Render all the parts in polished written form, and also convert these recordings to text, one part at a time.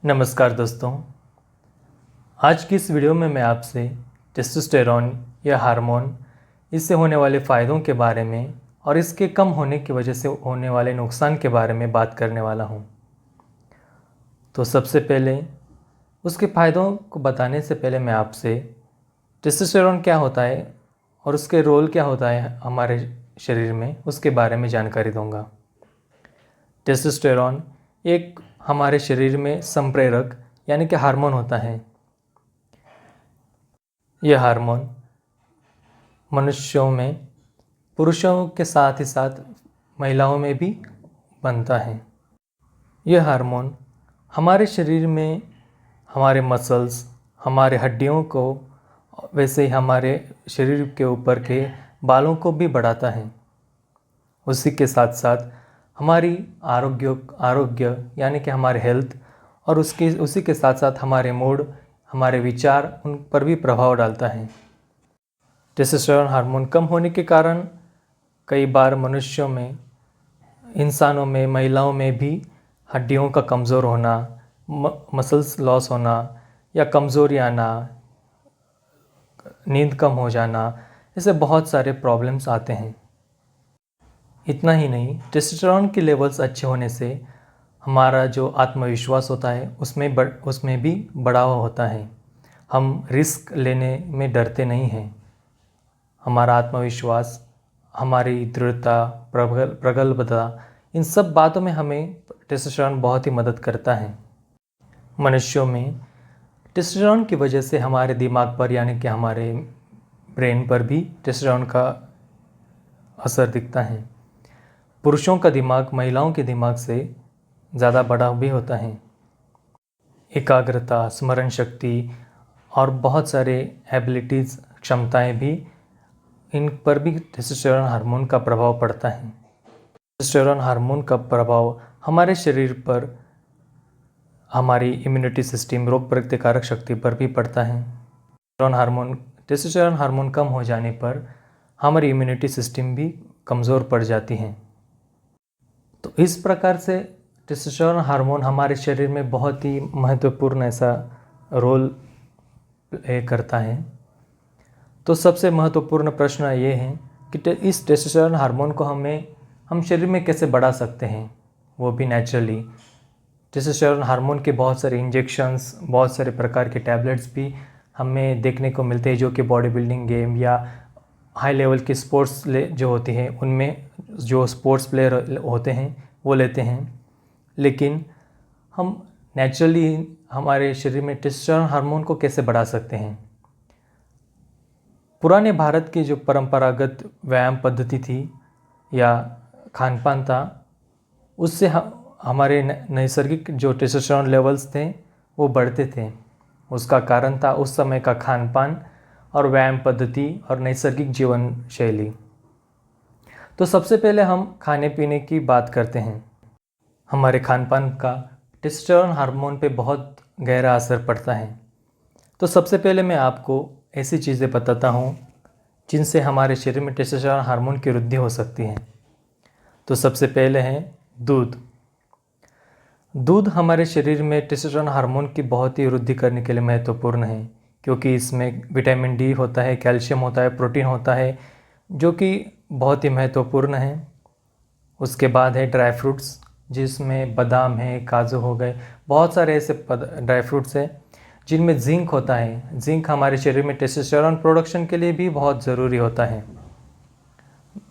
नमस्कार दोस्तों। आज की इस वीडियो में मैं आपसे टेस्टोस्टेरॉन या हार्मोन, इससे होने वाले फ़ायदों के बारे में और इसके कम होने की वजह से होने वाले नुकसान के बारे में बात करने वाला हूं। तो सबसे पहले उसके फ़ायदों को बताने से पहले मैं आपसे टेस्टोस्टेरॉन क्या होता है और उसके रोल क्या होता है हमारे शरीर में, उसके बारे में जानकारी दूंगा। टेस्टोस्टेरॉन एक हमारे शरीर में संप्रेरक यानी कि हार्मोन होता है। यह हार्मोन मनुष्यों में, पुरुषों के साथ ही साथ महिलाओं में भी बनता है। यह हार्मोन हमारे शरीर में हमारे मसल्स, हमारे हड्डियों को, वैसे ही हमारे शरीर के ऊपर के बालों को भी बढ़ाता है। उसी के साथ साथ हमारी आरोग्य यानी कि हमारे हेल्थ और उसी के साथ साथ हमारे मूड, हमारे विचार, उन पर भी प्रभाव डालता है। टेस्टोस्टेरोन हार्मोन कम होने के कारण कई बार मनुष्यों में, इंसानों में, महिलाओं में भी हड्डियों का कमज़ोर होना, मसल्स लॉस होना या कमज़ोरी आना, नींद कम हो जाना, ऐसे बहुत सारे प्रॉब्लम्स आते हैं। इतना ही नहीं, टेस्टोस्टेरोन के लेवल्स अच्छे होने से हमारा जो आत्मविश्वास होता है उसमें भी बढ़ावा होता है। हम रिस्क लेने में डरते नहीं हैं। हमारा आत्मविश्वास, हमारी दृढ़ता, प्रगल्भता, इन सब बातों में हमें टेस्टोस्टेरोन बहुत ही मदद करता है। मनुष्यों में टेस्टोस्टेरोन की वजह से हमारे दिमाग पर यानी कि हमारे ब्रेन पर भी टेस्टोस्टेरोन का असर दिखता है। पुरुषों का दिमाग महिलाओं के दिमाग से ज़्यादा बड़ा भी होता है। एकाग्रता, स्मरण शक्ति और बहुत सारे एबिलिटीज़, क्षमताएं भी, इन पर भी टेस्टोस्टेरोन हार्मोन का प्रभाव पड़ता है। टेस्टोस्टेरोन हार्मोन का प्रभाव हमारे शरीर पर, हमारी इम्यूनिटी सिस्टम, रोग प्रतिकारक शक्ति पर भी पड़ता है। टेस्टोस्टेरोन हार्मोन कम हो जाने पर हमारी इम्यूनिटी सिस्टम भी कमज़ोर पड़ जाती है। तो इस प्रकार से टेस्टोस्टेरोन हार्मोन हमारे शरीर में बहुत ही महत्वपूर्ण ऐसा रोल प्ले करता है। तो सबसे महत्वपूर्ण प्रश्न ये है कि इस टेस्टोस्टेरोन हार्मोन को हम शरीर में कैसे बढ़ा सकते हैं, वो भी नेचुरली। टेस्टोस्टेरोन हार्मोन के बहुत सारे इंजेक्शंस, बहुत सारे प्रकार के टैबलेट्स भी हमें देखने को मिलते हैं, जो कि बॉडी बिल्डिंग गेम या हाई लेवल की स्पोर्ट्स जो होती हैं उनमें जो स्पोर्ट्स प्लेयर होते हैं वो लेते हैं। लेकिन हम नेचुरली हमारे शरीर में टेस्टोस्टेरोन हार्मोन को कैसे बढ़ा सकते हैं? पुराने भारत की जो परंपरागत व्यायाम पद्धति थी या खान पान था, उससे हमारे नैसर्गिक जो टेस्टोस्टेरोन लेवल्स थे वो बढ़ते थे। उसका कारण था उस समय का खान पान और व्यायाम पद्धति और नैसर्गिक जीवन शैली। तो सबसे पहले हम खाने पीने की बात करते हैं। हमारे खान पान का टेस्टोस्टेरोन हार्मोन पे बहुत गहरा असर पड़ता है। तो सबसे पहले मैं आपको ऐसी चीज़ें बताता हूँ जिनसे हमारे शरीर में टेस्टोस्टेरोन हार्मोन की वृद्धि हो सकती है। तो सबसे पहले है दूध। दूध हमारे शरीर में टेस्टोस्टेरोन हार्मोन की बहुत ही वृद्धि करने के लिए महत्वपूर्ण है, क्योंकि इसमें विटामिन डी होता है, कैल्शियम होता है, प्रोटीन होता है, जो कि बहुत ही महत्वपूर्ण है। उसके बाद है ड्राई फ्रूट्स, जिसमें बादाम है, काजू हो गए, बहुत सारे ऐसे ड्राई फ्रूट्स हैं जिनमें जिंक होता है। जिंक हमारे शरीर में टेस्टोस्टेरोन प्रोडक्शन के लिए भी बहुत ज़रूरी होता है।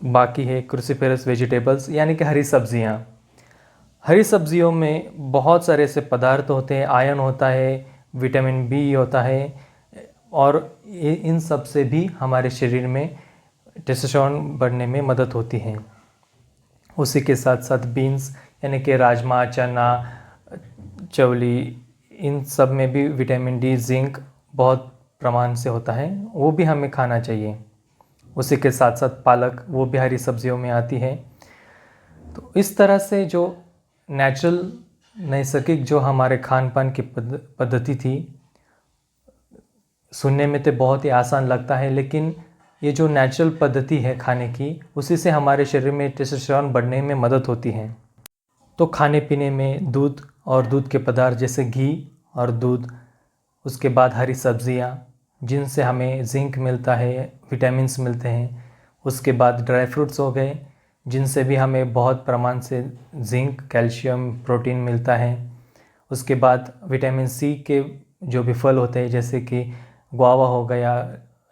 बाकी है क्रूसीफेरस वेजिटेबल्स यानी कि हरी सब्जियां। हरी सब्जियों में बहुत सारे ऐसे पदार्थ होते हैं, आयरन होता है, विटामिन बी होता है, और इन सब से भी हमारे शरीर में टेस्टोस्टेरोन बढ़ने में मदद होती है। उसी के साथ साथ बीन्स यानी कि राजमा, चना, चवली, इन सब में भी विटामिन डी, जिंक बहुत प्रमाण से होता है, वो भी हमें खाना चाहिए। उसी के साथ साथ पालक, वो भी हरी सब्जियों में आती है। तो इस तरह से जो नेचुरल, नैसर्गिक जो हमारे खान पान की पद्धति थी, सुनने में तो बहुत ही आसान लगता है, लेकिन ये जो नेचुरल पद्धति है खाने की, उसी से हमारे शरीर में टेस्टोस्टेरोन बढ़ने में मदद होती है। तो खाने पीने में दूध और दूध के पदार्थ जैसे घी और दूध, उसके बाद हरी सब्जियां जिनसे हमें जिंक मिलता है, विटामिन्स मिलते हैं। उसके बाद ड्राई फ्रूट्स हो गए जिनसे भी हमें बहुत प्रमाण से जिंक, कैल्शियम, प्रोटीन मिलता है। उसके बाद विटामिन सी के जो भी फल होते हैं जैसे कि गुआवा हो गया,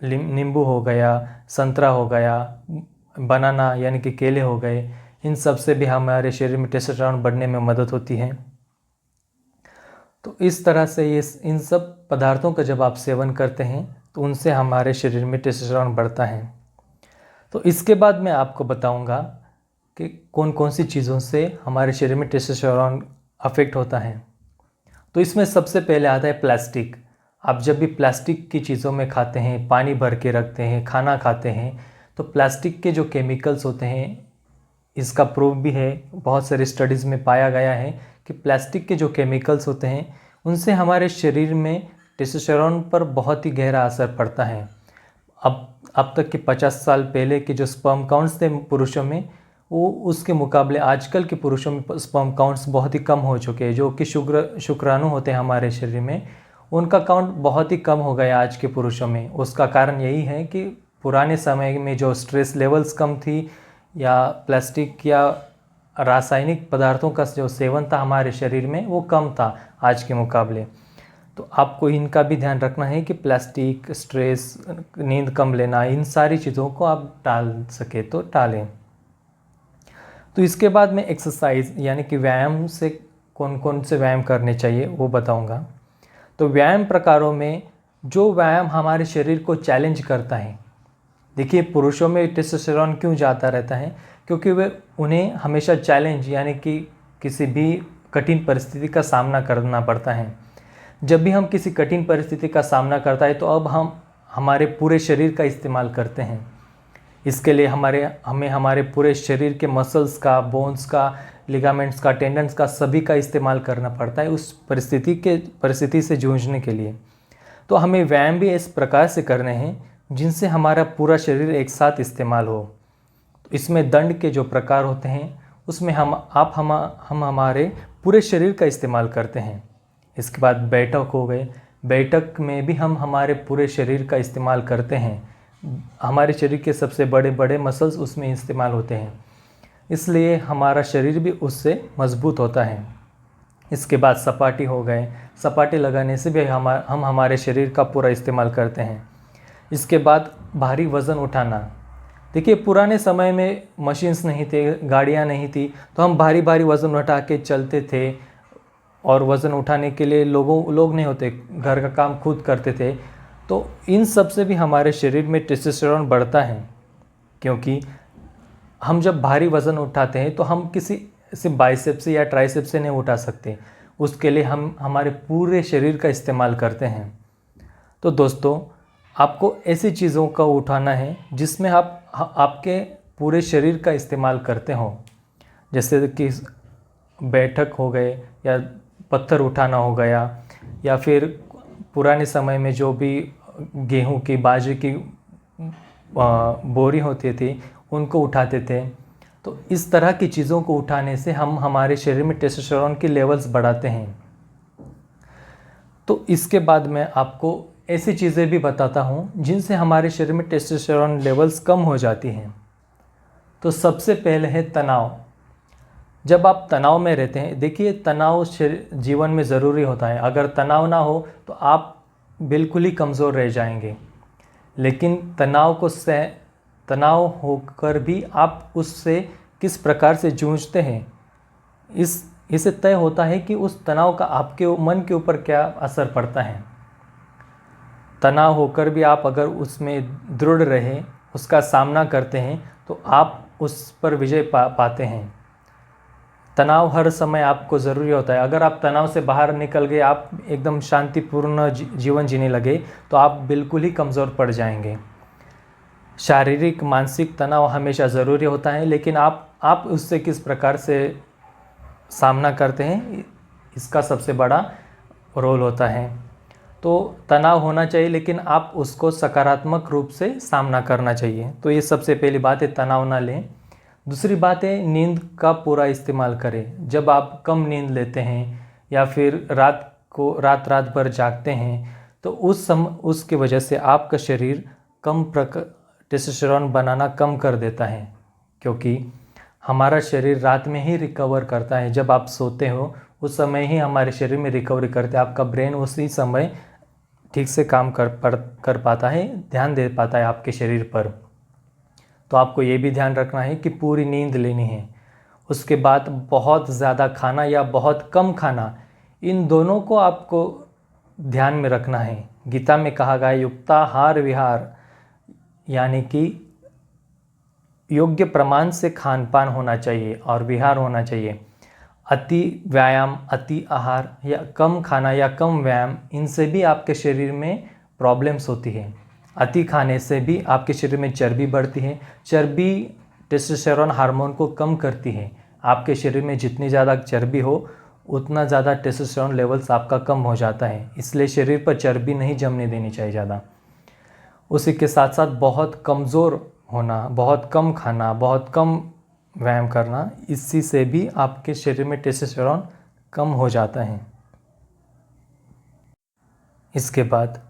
नींबू हो गया, संतरा हो गया, बनाना यानी कि केले हो गए, इन सब से भी हमारे शरीर में टेस्टोस्टेरोन बढ़ने में मदद होती है। तो इस तरह से ये इन सब पदार्थों का जब आप सेवन करते हैं तो उनसे हमारे शरीर में टेस्टोस्टेरोन बढ़ता है। तो इसके बाद मैं आपको बताऊंगा कि कौन कौन सी चीज़ों से हमारे शरीर में टेस्टोस्टेरोन अफेक्ट होता है। तो इसमें सबसे पहले आता है प्लास्टिक। आप जब भी प्लास्टिक की चीज़ों में खाते हैं, पानी भर के रखते हैं, खाना खाते हैं, तो प्लास्टिक के जो केमिकल्स होते हैं, इसका प्रूफ भी है, बहुत सारी स्टडीज़ में पाया गया है कि प्लास्टिक के जो केमिकल्स होते हैं उनसे हमारे शरीर में टेस्टोस्टेरोन पर बहुत ही गहरा असर पड़ता है। अब तक के 50 साल पहले के जो स्पर्म काउंट्स थे पुरुषों में, वो उसके मुकाबले आजकल के पुरुषों में स्पर्म काउंट्स बहुत ही कम हो चुके हैं। जो कि शुक्राणु होते हैं हमारे शरीर में, उनका काउंट बहुत ही कम हो गया आज के पुरुषों में। उसका कारण यही है कि पुराने समय में जो स्ट्रेस लेवल्स कम थी, या प्लास्टिक या रासायनिक पदार्थों का जो सेवन था हमारे शरीर में वो कम था आज के मुकाबले। तो आपको इनका भी ध्यान रखना है कि प्लास्टिक, स्ट्रेस, नींद कम लेना, इन सारी चीज़ों को आप टाल सके तो टालें। तो इसके बाद मैं एक्सरसाइज यानी कि व्यायाम से कौन कौन से व्यायाम करने चाहिए वो बताऊंगा। तो व्यायाम प्रकारों में जो व्यायाम हमारे शरीर को चैलेंज करता है, देखिए पुरुषों में टेस्टोस्टेरोन क्यों जाता रहता है, क्योंकि वे उन्हें हमेशा चैलेंज यानी कि किसी भी कठिन परिस्थिति का सामना करना पड़ता है। जब भी हम किसी कठिन परिस्थिति का सामना करता है तो अब हम हमारे पूरे शरीर का इस्तेमाल करते हैं। इसके लिए हमें हमारे पूरे शरीर के मसल्स का, बोन्स का, लिगामेंट्स का, टेंडन्स का, सभी का इस्तेमाल करना पड़ता है उस परिस्थिति से जूझने के लिए। तो हमें व्यायाम भी इस प्रकार से करने हैं जिनसे हमारा पूरा शरीर एक साथ इस्तेमाल हो। तो इसमें दंड के जो प्रकार होते हैं उसमें हम हमारे पूरे शरीर का इस्तेमाल करते हैं। इसके बाद बैठक हो गए, बैठक में भी हम हमारे पूरे शरीर का इस्तेमाल करते हैं। हमारे शरीर के सबसे बड़े बड़े मसल्स उसमें इस्तेमाल होते हैं, इसलिए हमारा शरीर भी उससे मजबूत होता है। इसके बाद सपाटी हो गए, सपाटी लगाने से भी हम हमारे शरीर का पूरा इस्तेमाल करते हैं। इसके बाद भारी वज़न उठाना। देखिए पुराने समय में मशीन्स नहीं थे, गाड़ियाँ नहीं थी, तो हम भारी भारी वज़न उठा के चलते थे, और वज़न उठाने के लिए लोग नहीं होते, घर का काम खुद करते थे। तो इन सब से भी हमारे शरीर में टेस्टोस्टेरोन बढ़ता है, क्योंकि हम जब भारी वज़न उठाते हैं तो हम किसी सिर्फ बाइसेप से या ट्राइसेप से नहीं उठा सकते, उसके लिए हम हमारे पूरे शरीर का इस्तेमाल करते हैं। तो दोस्तों, आपको ऐसी चीज़ों का उठाना है जिसमें आपके पूरे शरीर का इस्तेमाल करते हो, जैसे कि बैठक हो गए, या पत्थर उठाना हो गया, या फिर पुराने समय में जो भी गेहूं की, बाजरे की बोरी होती थी उनको उठाते थे। तो इस तरह की चीज़ों को उठाने से हम हमारे शरीर में टेस्टोस्टेरोन की लेवल्स बढ़ाते हैं। तो इसके बाद मैं आपको ऐसी चीज़ें भी बताता हूँ जिनसे हमारे शरीर में टेस्टोस्टेरोन लेवल्स कम हो जाती हैं। तो सबसे पहले है तनाव। जब आप तनाव में रहते हैं, देखिए तनाव जीवन में ज़रूरी होता है। अगर तनाव ना हो तो आप बिल्कुल ही कमज़ोर रह जाएंगे, लेकिन तनाव होकर भी आप उससे किस प्रकार से जूझते हैं, इससे तय होता है कि उस तनाव का आपके मन के ऊपर क्या असर पड़ता है। तनाव होकर भी आप अगर उसमें दृढ़ रहे, उसका सामना करते हैं, तो आप उस पर विजय पाते हैं। तनाव हर समय आपको ज़रूरी होता है। अगर आप तनाव से बाहर निकल गए, आप एकदम शांतिपूर्ण जीवन जीने लगे, तो आप बिल्कुल ही कमज़ोर पड़ जाएंगे। शारीरिक, मानसिक तनाव हमेशा ज़रूरी होता है, लेकिन आप उससे किस प्रकार से सामना करते हैं, इसका सबसे बड़ा रोल होता है। तो तनाव होना चाहिए, लेकिन आप उसको सकारात्मक रूप से सामना करना चाहिए। तो ये सबसे पहली बात है, तनाव ना लें। दूसरी बात है, नींद का पूरा इस्तेमाल करें। जब आप कम नींद लेते हैं या फिर रात भर जागते हैं, तो उसकी वजह से आपका शरीर टेस्टोस्टेरोन बनाना कम कर देता है, क्योंकि हमारा शरीर रात में ही रिकवर करता है। जब आप सोते हो उस समय ही हमारे शरीर में रिकवरी करते हैं। आपका ब्रेन उसी समय ठीक से काम कर पाता है, ध्यान दे पाता है आपके शरीर पर। तो आपको ये भी ध्यान रखना है कि पूरी नींद लेनी है। उसके बाद बहुत ज़्यादा खाना या बहुत कम खाना, इन दोनों को आपको ध्यान में रखना है। गीता में कहा गया है युक्ताहार विहार, यानी कि योग्य प्रमाण से खान पान होना चाहिए और विहार होना चाहिए। अति व्यायाम, अति आहार या कम खाना या कम व्यायाम, इनसे भी आपके शरीर में प्रॉब्लम्स होती है। अति खाने से भी आपके शरीर में चर्बी बढ़ती है। चर्बी टेस्टोस्टेरोन हार्मोन को कम करती है। आपके शरीर में जितनी ज़्यादा चर्बी हो उतना ज़्यादा टेस्टोस्टेरोन लेवल्स आपका कम हो जाता है, इसलिए शरीर पर चर्बी नहीं जमने देनी चाहिए ज़्यादा। उसी के साथ साथ बहुत कमज़ोर होना, बहुत कम खाना, बहुत कम व्यायाम करना, इसी से भी आपके शरीर में टेस्टोस्टेरोन कम हो जाता है। इसके बाद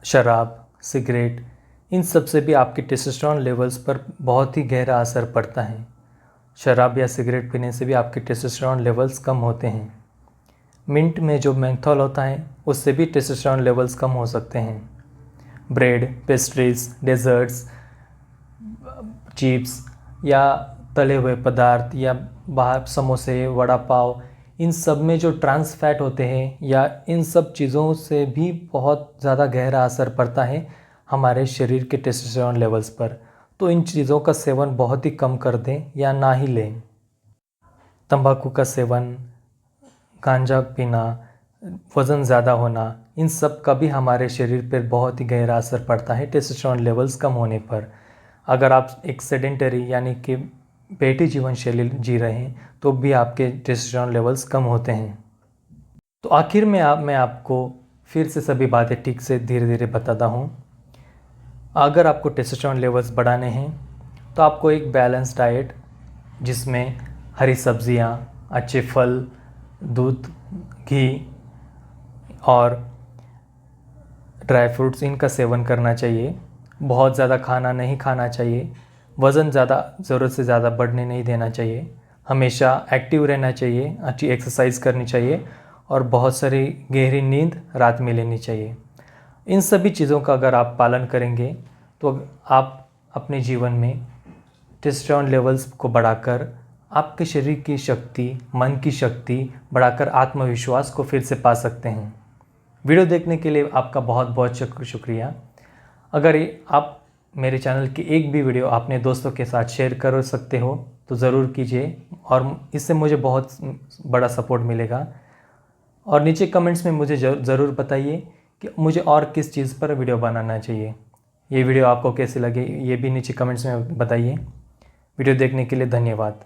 शराब, सिगरेट, इन सब से भी आपके टेस्टोस्टेरोन लेवल्स पर बहुत ही गहरा असर पड़ता है। शराब या सिगरेट पीने से भी आपके टेस्टोस्टेरोन लेवल्स कम होते हैं। मिंट में जो मेंथॉल होता है उससे भी टेस्टोस्टेरोन लेवल्स कम हो सकते हैं। ब्रेड, पेस्ट्रीज, डेजर्ट्स, चिप्स या तले हुए पदार्थ या बाहर समोसे, वड़ा पाव, इन सब में जो ट्रांस फैट होते हैं या इन सब चीज़ों से भी बहुत ज़्यादा गहरा असर पड़ता है हमारे शरीर के टेस्टोस्टेरोन लेवल्स पर। तो इन चीज़ों का सेवन बहुत ही कम कर दें या ना ही लें। तंबाकू का सेवन, गांजा पीना, वज़न ज़्यादा होना, इन सब का भी हमारे शरीर पर बहुत ही गहरा असर पड़ता है टेस्टोस्टेरोन लेवल्स कम होने पर। अगर आप एक सेडेंटरी यानी कि बैठी जीवन शैली जी रहे हैं तो भी आपके टेस्टोस्टेरोन लेवल्स कम होते हैं। तो आखिर में मैं आपको फिर से सभी बातें ठीक से धीरे धीरे बताता हूँ। अगर आपको टेस्टोस्टेरोन लेवल्स बढ़ाने हैं तो आपको एक बैलेंस डाइट, जिसमें हरी सब्जियाँ, अच्छे फल, दूध, घी और ड्राई फ्रूट्स, इनका सेवन करना चाहिए। बहुत ज़्यादा खाना नहीं खाना चाहिए। वज़न ज़रूरत से ज़्यादा बढ़ने नहीं देना चाहिए। हमेशा एक्टिव रहना चाहिए, अच्छी एक्सरसाइज करनी चाहिए और बहुत सारी गहरी नींद रात में लेनी चाहिए। इन सभी चीज़ों का अगर आप पालन करेंगे तो आप अपने जीवन में टेस्टोस्टेरोन लेवल्स को बढ़ाकर आपके शरीर की शक्ति, मन की शक्ति बढ़ाकर आत्मविश्वास को फिर से पा सकते हैं। वीडियो देखने के लिए आपका बहुत बहुत शुक्रिया। अगर आप मेरे चैनल की एक भी वीडियो अपने दोस्तों के साथ शेयर कर सकते हो तो ज़रूर कीजिए और इससे मुझे बहुत बड़ा सपोर्ट मिलेगा। और नीचे कमेंट्स में मुझे ज़रूर बताइए कि मुझे और किस चीज़ पर वीडियो बनाना चाहिए। ये वीडियो आपको कैसे लगे ये भी नीचे कमेंट्स में बताइए। वीडियो देखने के लिए धन्यवाद।